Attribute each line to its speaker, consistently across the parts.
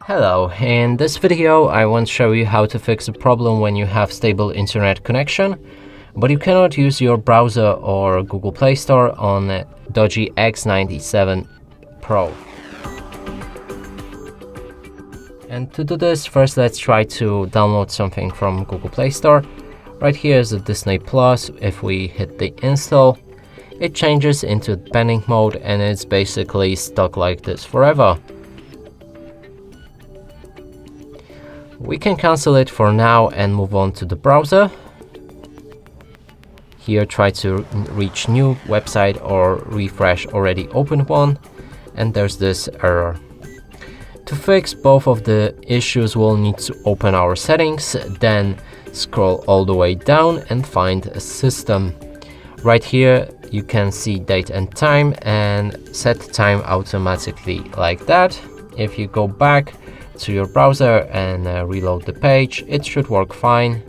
Speaker 1: Hello, in this video I want to show you how to fix a problem when you have stable internet connection, but you cannot use your browser or Google Play Store on DOOGEE X97 Pro. And to do this, first let's try to download something from Google Play Store. Right here is the Disney Plus. If we hit the install, it changes into pending mode and it's basically stuck like this forever. We can cancel it for now and move on to the browser. Here try to reach new website or refresh already opened one, and there's this error. To fix both of the issues, we'll need to open our settings, then scroll all the way down and find a system. Right here you can see date and time and set time automatically like that. If you go back to your browser and reload the page, it should work fine.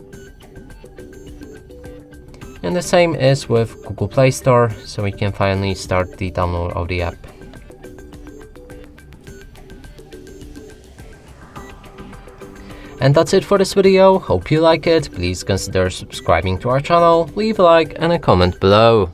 Speaker 1: And the same is with Google Play Store, so we can finally start the download of the app. And that's it for this video. Hope you like it. Please consider subscribing to our channel, leave a like and a comment below.